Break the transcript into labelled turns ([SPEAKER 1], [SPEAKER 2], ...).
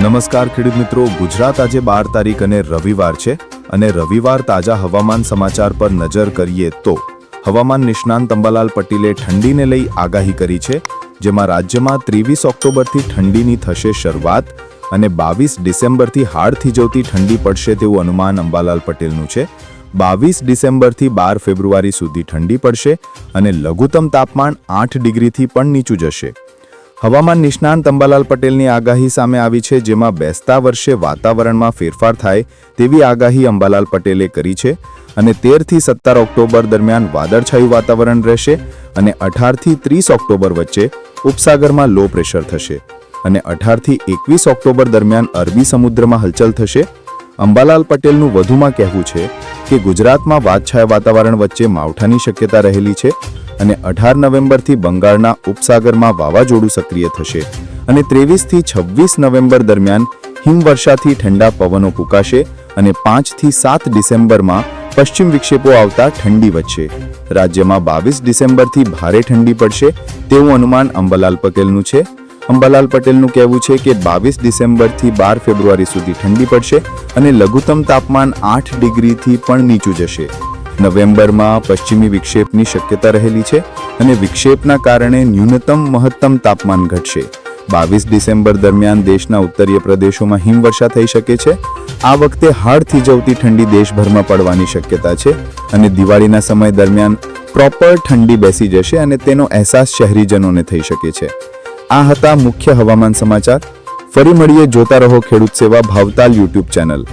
[SPEAKER 1] નમસ્કાર ખેડૂત મિત્રો, ગુજરાત આજે 12 તારીખ અને રવિવાર છે અને રવિવાર તાજા હવામાન સમાચાર પર નજર કરીએ તો હવામાન નિષ્ણાંત અંબાલાલ પટેલે ઠંડીને લઈ આગાહી કરી છે, જેમાં રાજ્યમાં 23 ઓક્ટોબરથી ઠંડીની થશે શરૂઆત અને 22 ડિસેમ્બરથી હાડ થીજવતી ઠંડી પડશે તેવું અનુમાન અંબાલાલ પટેલનું છે। 22 ડિસેમ્બરથી 12 ફેબ્રુઆરી સુધી ઠંડી પડશે અને લઘુત્તમ તાપમાન 8 ડિગ્રીથી પણ નીચું જશે। હવામાન નિષ્ણાંત અંબાલાલ પટેલની આગાહી સામે આવી છે, જેમાં બેસતા વર્ષે વાતાવરણમાં ફેરફાર થાય તેવી આગાહી અંબાલાલ પટેલે કરી છે અને 13 થી 17 ઓક્ટોબર દરમિયાન વાદળછાયું વાતાવરણ રહેશે અને 18 થી 30 ઓક્ટોબર વચ્ચે ઉપસાગરમાં લો પ્રેશર થશે અને 18 થી 21 ઓક્ટોબર દરમિયાન અરબી સમુદ્રમાં હલચલ થશે। અંબાલાલ પટેલનું વધુમાં કહેવું છે કે ગુજરાતમાં વાદળછાયા વાતાવરણ વચ્ચે માવઠાની શક્યતા રહેલી છે અને 18 નવેમ્બરથી બંગાળના ઉપસાગરમાં વાવાઝોડું સક્રિય થશે અને 23 થી 26 નવેમ્બર દરમિયાન હિમવર્ષાથી ઠંડા પવનો ફૂંકાશે અને 5 થી 7 ડિસેમ્બરમાં પશ્ચિમ વિક્ષેપો આવતા ઠંડી વધશે। રાજ્યમાં 22 ડિસેમ્બરથી ભારે ઠંડી પડશે તેવું અનુમાન અંબાલાલ પટેલનું છે। અંબાલાલ પટેલનું કહેવું છે કે 22 ડિસેમ્બરથી 12 ફેબ્રુઆરી સુધી ઠંડી પડશે અને લઘુત્તમ તાપમાન 8 ડિગ્રીથી પણ નીચું જશે। નવેમ્બરમાં પશ્ચિમી વિક્ષેપની શક્યતા રહેલી છે અને વિક્ષેપના કારણે ન્યૂનતમ મહત્તમ તાપમાન ઘટશે। 22 ડિસેમ્બર દરમિયાન દેશના ઉત્તરીય પ્રદેશોમાં હિમવર્ષા થઈ શકે છે। આ વખતે હાડ થીજવતી ઠંડી દેશભરમાં પડવાની શક્યતા છે અને દિવાળીના સમય દરમિયાન પ્રોપર ઠંડી બેસી જશે અને તેનો અહેસાસ શહેરીજનોને થઈ શકે છે। આ હતા મુખ્ય હવામાન સમાચાર। ફરી મળીએ, જોતા રહો ખેડૂત સેવા ભાવતાલ યુટ્યુબ ચેનલ।